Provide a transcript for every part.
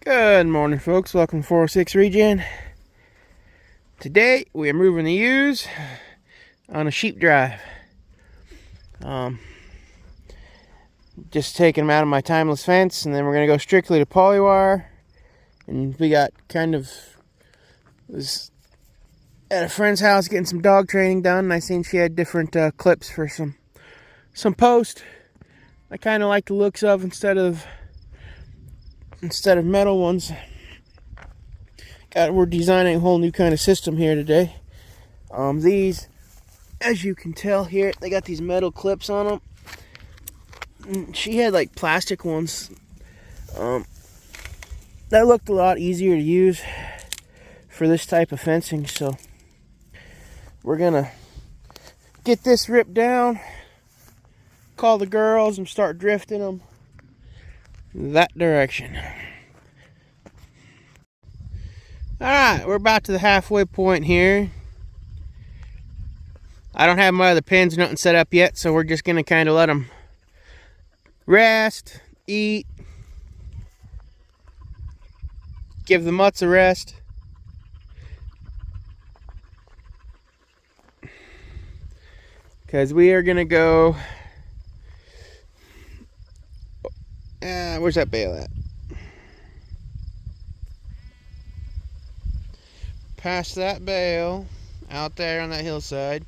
Good morning, folks. Welcome to 406 Regen. Today we are moving the ewes on a sheep drive. Just taking them out of my timeless fence, and then we're going to go strictly to polywire. And we got was at a friend's house getting some dog training done, and I seen she had different clips for some post. I kind of like the looks of instead of metal ones. We're designing a whole new kind of system here today. These, as you can tell here, they got these metal clips on them. And she had like plastic ones. That looked a lot easier to use for this type of fencing, so we're gonna get this ripped down, call the girls, and start drifting them that direction. Alright, we're about to the halfway point here. I don't have my other pins, nothing set up yet, so we're just gonna kind of let them rest, eat, give the mutts a rest. Because we are gonna go. Where's that bale at? Past that bale, out there on that hillside,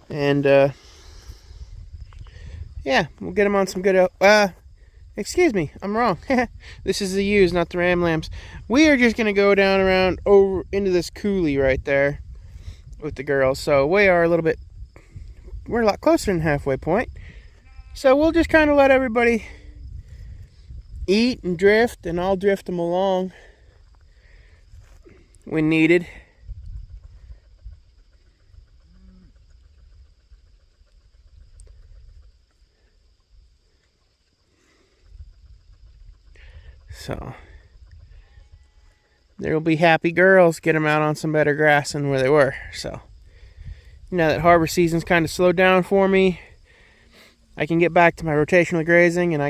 and yeah, we'll get them on some good. Excuse me, I'm wrong. This is the ewes, not the ram lambs. We are just gonna go down around over into this coulee right there with the girls. So we're a lot closer than halfway point. So we'll just kind of let everybody eat and drift, and I'll drift them along when needed. So there will be happy girls. Get them out on some better grass than where they were. So now that harvest season's kind of slowed down for me, I can get back to my rotational grazing, and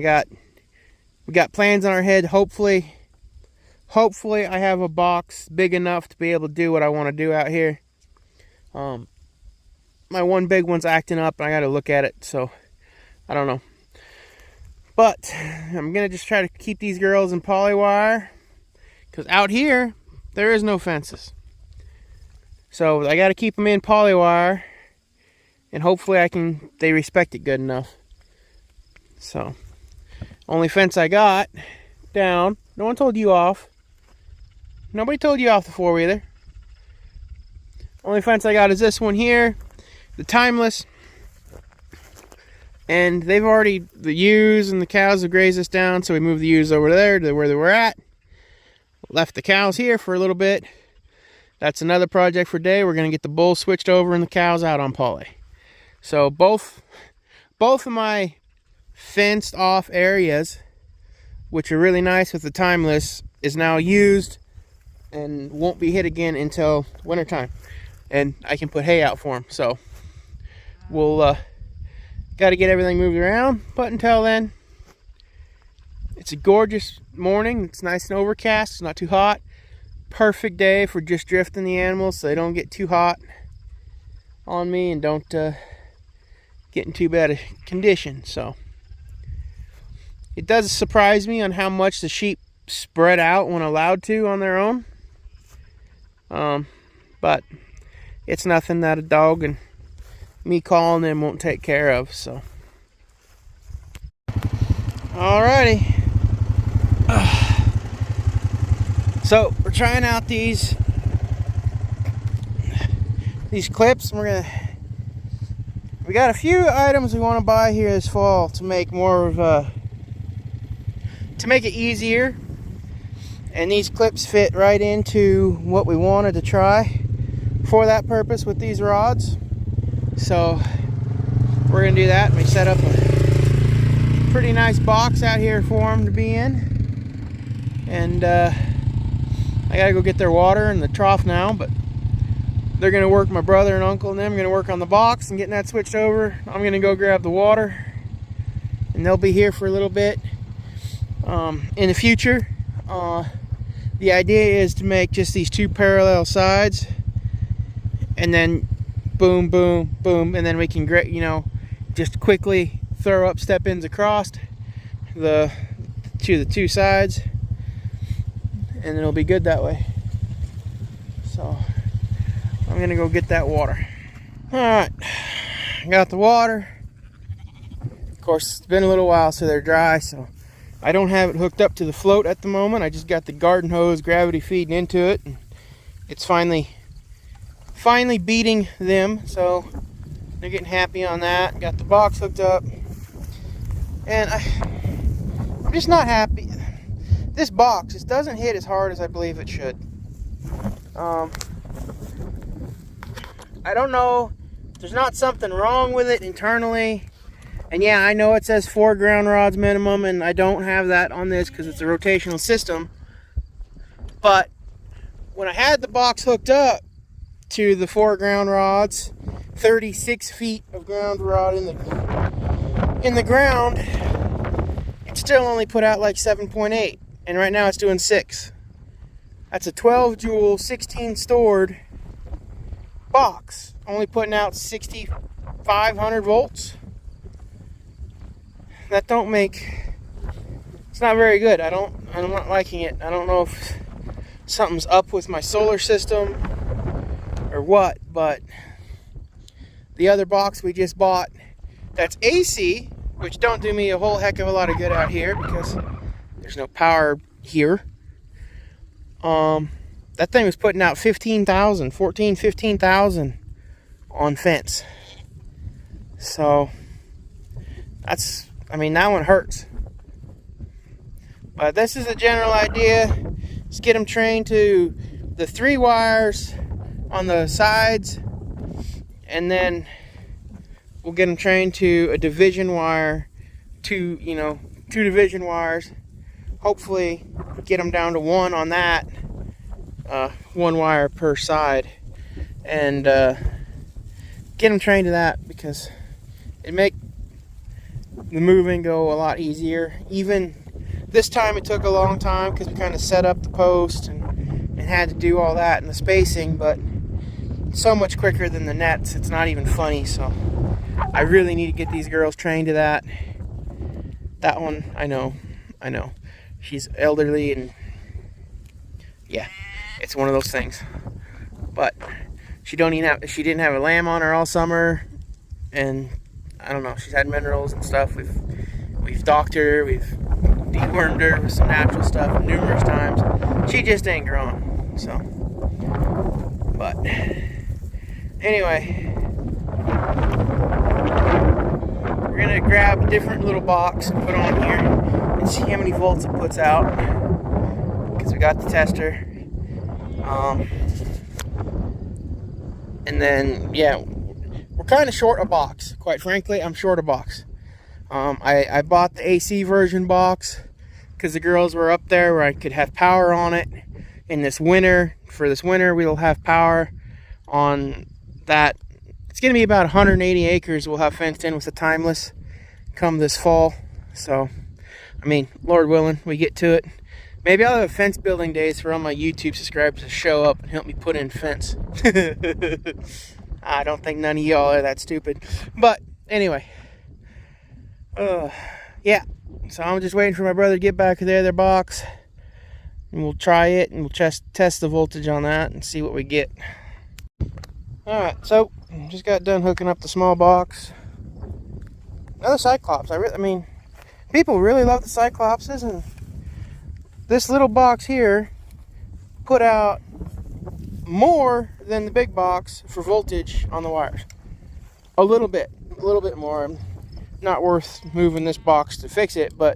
we got plans on our head. Hopefully I have a box big enough to be able to do what I want to do out here. My one big one's acting up, and I got to look at it, so I don't know. But I'm going to just try to keep these girls in polywire, because out here, there is no fences. So I got to keep them in polywire, and hopefully they respect it good enough. So, only fence I got down. No one told you off. Nobody told you off the four-wheeler. Only fence I got is this one here, the timeless. And the ewes and the cows have grazed us down, so we moved the ewes over there to where they were at. Left the cows here for a little bit. That's another project for today. We're going to get the bulls switched over and the cows out on poly. So both of my fenced off areas, which are really nice with the timeless, is now used and won't be hit again until wintertime. And I can put hay out for them. So we'll got to get everything moved around, but until then, it's a gorgeous morning. It's nice and overcast. It's not too hot. Perfect day for just drifting the animals so they don't get too hot on me and don't get in too bad a condition. So it does surprise me on how much the sheep spread out when allowed to on their own. But it's nothing that a dog and me calling them won't take care of. So alrighty. So we're trying out these clips, and we got a few items we want to buy here this fall to make to make it easier. And these clips fit right into what we wanted to try for that purpose with these rods. So we're gonna do that. We set up a pretty nice box out here for them to be in, and I gotta go get their water in the trough now, but they're gonna work. My brother and uncle and them are gonna work on the box and getting that switched over. I'm gonna go grab the water, and they'll be here for a little bit. In the future, The idea is to make just these two parallel sides, and then boom, boom, boom, and then we can, you know, just quickly throw up step ins across the two sides, and it'll be good that way. So I'm gonna go get that water. All right, got the water. Of course, it's been a little while, so they're dry, so I don't have it hooked up to the float at the moment. I just got the garden hose gravity feeding into it, and it's finally beating them, so they're getting happy on that. Got the box hooked up, and I'm just not happy. This box just doesn't hit as hard as I believe it should. I don't know. There's not something wrong with it internally. And yeah, I know it says 4 ground rods minimum, and I don't have that on this because it's a rotational system. But when I had the box hooked up to the 4 ground rods, 36 feet of ground rod in the ground, it still only put out like 7.8, and right now it's doing 6. That's a 12 joule, 16 stored box, only putting out 6,500 volts. That don't make, it's not very good. I'm not liking it. I don't know if something's up with my solar system or what, but the other box we just bought, that's AC, which don't do me a whole heck of a lot of good out here because there's no power here. That thing was putting out 15,000 on fence. So that's, I mean, that one hurts. But this is a general idea. Let's get them trained to the 3 wires on the sides, and then we'll get them trained to a division wire, 2 division wires. Hopefully get them down to 1 on that, 1 wire per side, and get them trained to that, because it make the moving go a lot easier. Even this time it took a long time because we kind of set up the post and had to do all that and the spacing, but so much quicker than the nets, it's not even funny. So I really need to get these girls trained to that. That one, I know she's elderly, and yeah, it's one of those things. But she didn't have a lamb on her all summer, and I don't know, she's had minerals and stuff. We've docked her, we've dewormed her with some natural stuff numerous times. She just ain't growing. So, but anyway, we're gonna grab a different little box and put on here and see how many volts it puts out, because we got the tester. And then, yeah, we're kind of short a box. Quite frankly, I'm short a box. I bought the AC version box because the girls were up there where I could have power on it in this winter. For this winter, we'll have power on that. It's going to be about 180 acres we'll have fenced in with the timeless come this fall. So, I mean, Lord willing, we get to it. Maybe I'll have fence building days for all my YouTube subscribers to show up and help me put in fence. I don't think none of y'all are that stupid. But anyway, yeah. So I'm just waiting for my brother to get back to the other box, and we'll try it, and we'll test the voltage on that and see what we get. Alright, so just got done hooking up the small box. Another Cyclops. I mean, people really love the Cyclopses, and this little box here put out more than the big box for voltage on the wires. A little bit more. Not worth moving this box to fix it, but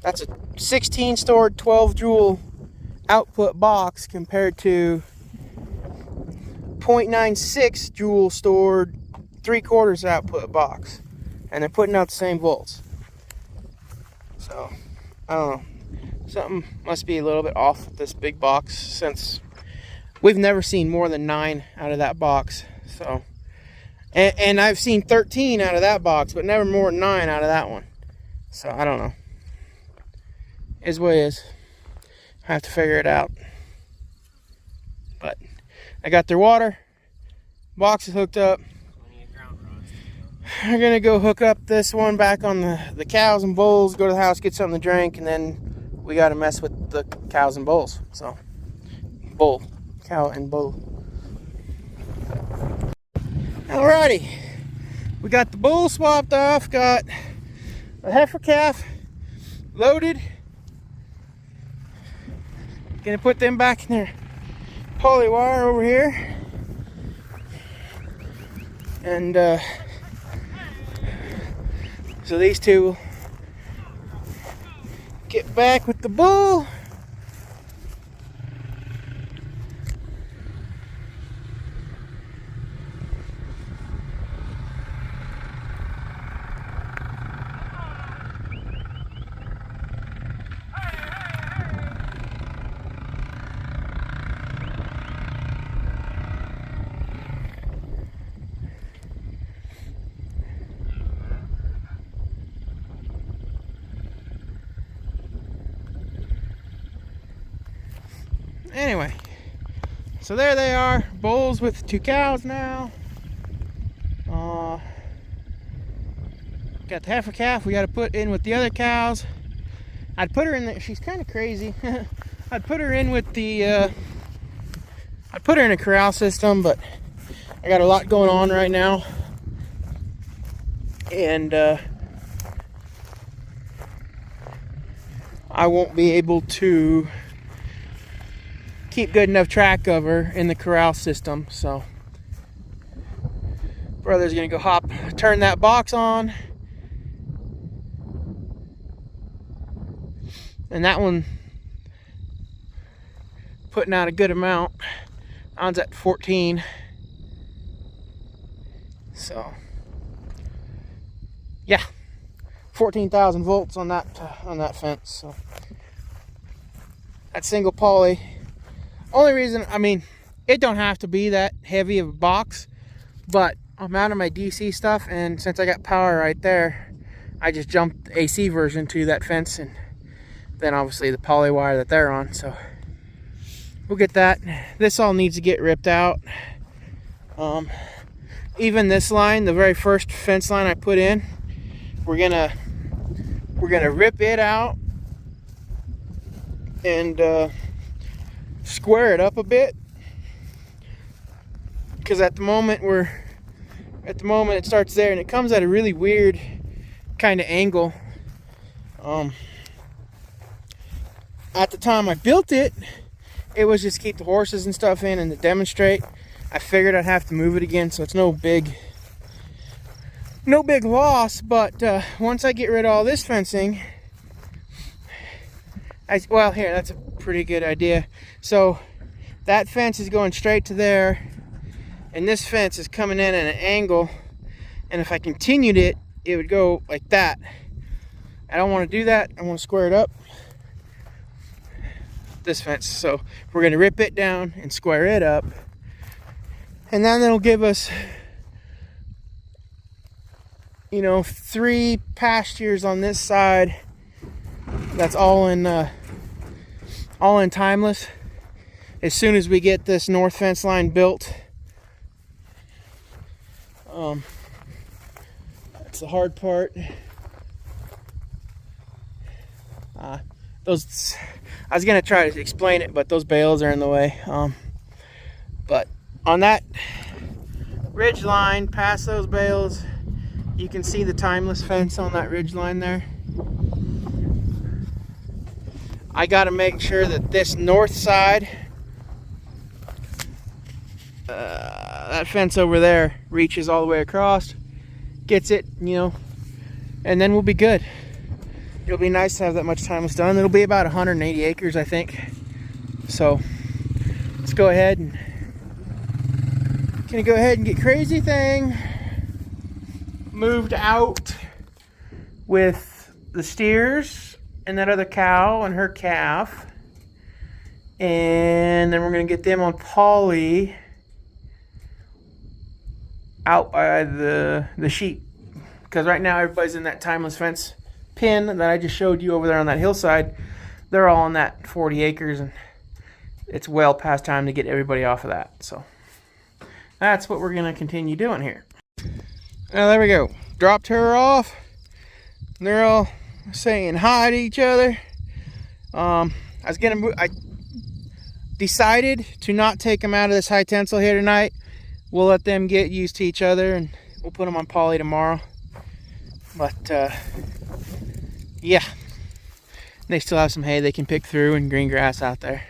that's a 16 stored 12 joule output box compared to 0.96 joule stored 3/4 output box, and they're putting out the same volts. So I don't know, something must be a little bit off with this big box, since we've never seen more than 9 out of that box. So, and I've seen 13 out of that box, but never more than 9 out of that one. So I don't know. Is what it is. I have to figure it out. But I got their water. Box is hooked up. We're gonna go hook up this one back on the cows and bulls, go to the house, get something to drink, and then we gotta mess with the cows and bulls. So, cow and bull. Alrighty, we got the bull swapped off, got a heifer calf loaded. Gonna put them back in their poly wire over here. And so these two will get back with the bull. Anyway, so there they are, bulls with 2 cows now. Got the heifer calf we got to put in with the other cows. I'd put her in there, she's kind of crazy. I'd put her in with the, I'd put her in a corral system, but I got a lot going on right now. And I won't be able to keep good enough track of her in the corral system. So brother's gonna go turn that box on, and that one putting out a good amount. That one's at 14. So yeah, 14,000 volts on that fence. So that single poly. Only reason, I mean, it don't have to be that heavy of a box, but I'm out of my DC stuff, and since I got power right there, I just jumped the AC version to that fence, and then obviously the poly wire that they're on. So we'll get that. This all needs to get ripped out. Even this line, the very first fence line I put in, we're gonna rip it out and square it up a bit, because at the moment it starts there and it comes at a really weird kind of angle. At the time I built it, it was just keep the horses and stuff in and to demonstrate. I figured I'd have to move it again, so it's no big loss. But once I get rid of all this fencing, well, here, that's a pretty good idea. So that fence is going straight to there, and this fence is coming in at an angle, and if I continued it, it would go like that. I don't want to do that. I want to square it up, this fence. So we're going to rip it down and square it up, and then it'll give us, you know, 3 pastures on this side. That's all in timeless. As soon as we get this north fence line built, that's the hard part. I was gonna try to explain it, but those bales are in the way. But on that ridge line, past those bales, you can see the timeless fence on that ridge line there. I got to make sure that this north side, that fence over there, reaches all the way across, gets it, you know, and then we'll be good. It'll be nice to have that much timeless done. It'll be about 180 acres, I think. So let's go ahead and get crazy thing moved out with the steers and that other cow and her calf, and then we're going to get them on poly out by the sheep, because right now everybody's in that timeless fence pin that I just showed you over there on that hillside. they're all on that 40 acres, and it's well past time to get everybody off of that. So that's what we're gonna continue doing here. Now there we go. Dropped her off. They're all saying hi to each other. I decided to not take them out of this high tensile here tonight. We'll let them get used to each other, and we'll put them on poly tomorrow. But yeah, they still have some hay they can pick through and green grass out there.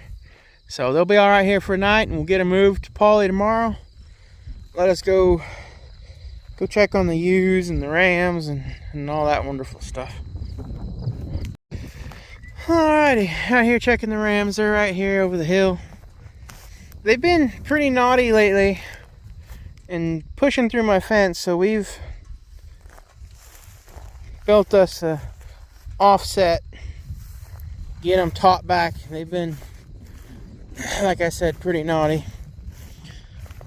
So they'll be all right here for a night, and we'll get them moved to poly tomorrow. Let us go check on the ewes and the rams and all that wonderful stuff. Alrighty, out here checking the rams. They're right here over the hill. They've been pretty naughty lately and pushing through my fence, so we've built us a offset, get them taught back. They've been, like I said, pretty naughty.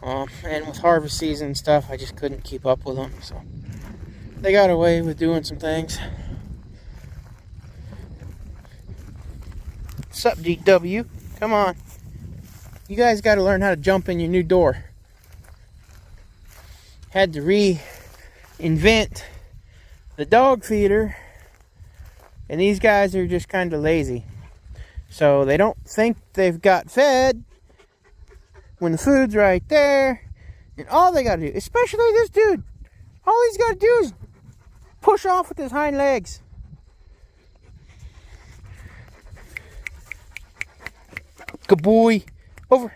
And with harvest season and stuff, I just couldn't keep up with them, so they got away with doing some things. Sup, GW? Come on. You guys got to learn how to jump in your new door. Had to reinvent the dog feeder, and these guys are just kind of lazy. So they don't think they've got fed when the food's right there. And all they got to do, especially this dude, all he's got to do is push off with his hind legs. Good boy. Over.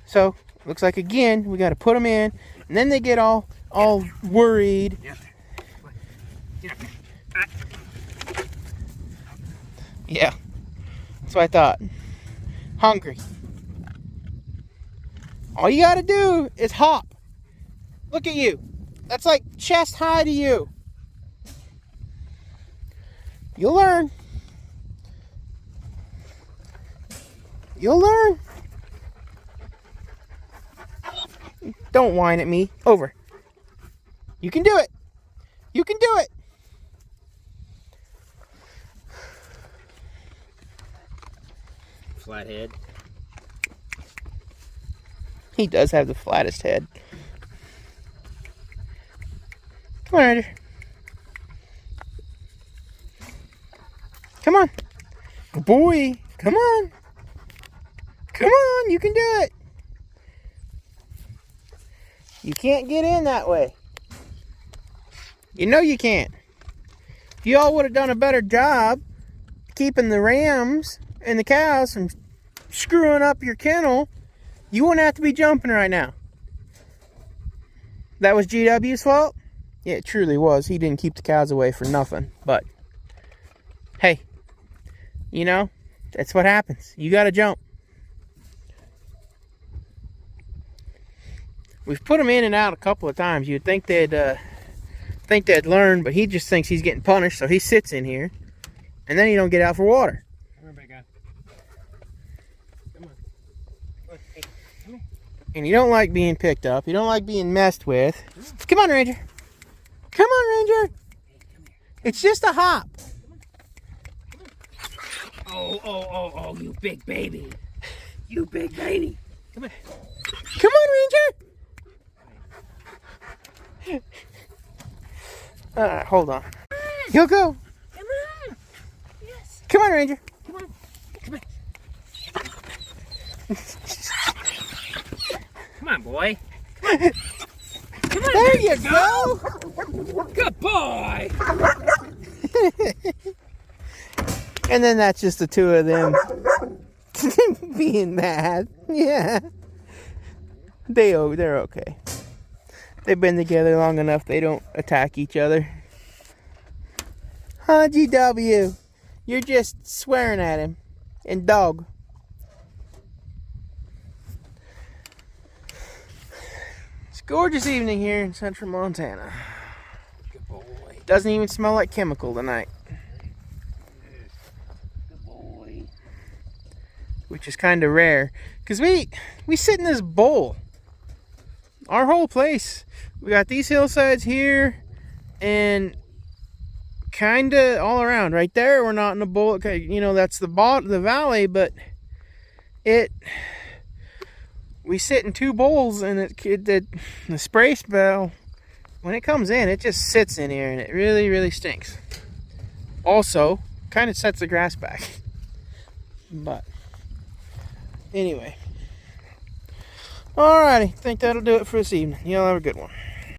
So, looks like again, we got to put them in, and then they get all worried. Yeah, that's what I thought. Hungry. All you got to do is hop. Look at you. That's like chest high to you. You'll learn. You'll learn. Don't whine at me. Over. You can do it. You can do it. Flathead. He does have the flattest head. Come on, Ryder. Come on. Good boy. Come on. Come on, you can do it. You can't get in that way. You know you can't. If you all would have done a better job keeping the rams and the cows from screwing up your kennel, you wouldn't have to be jumping right now. That was GW's fault? Yeah, it truly was. He didn't keep the cows away for nothing. But, hey, you know, that's what happens. You got to jump. We've put him in and out a couple of times. You'd think they'd learn, but he just thinks he's getting punished, so he sits in here, and then he don't get out for water. Come on, big guy. Come on. Hey, come here. And you don't like being picked up. You don't like being messed with. Come on, Ranger. Come on, Ranger. Hey, come here. It's just a hop. Oh, you big baby. You big baby. Come on. Come on, Ranger. Alright, hold on. You'll go. Come on. Yes. Come on, Ranger. Come on. Come on. Come on, boy. Come on. Come on. There you go. Good boy. And then that's just the two of them being mad. Yeah. They're okay. They've been together long enough, they don't attack each other. Huh, GW? You're just swearing at him. And dog. It's a gorgeous evening here in central Montana. Good boy. Doesn't even smell like chemical tonight. Good boy. Which is kind of rare. Because we sit in this bowl. Our whole place. We got these hillsides here, and kind of all around. Right there, we're not in a bowl. Okay, you know, that's the valley, but we sit in 2 bowls, and the spray smell, when it comes in, it just sits in here, and it really, really stinks. Also, kind of sets the grass back. But anyway, alrighty, think that'll do it for this evening. Y'all have a good one.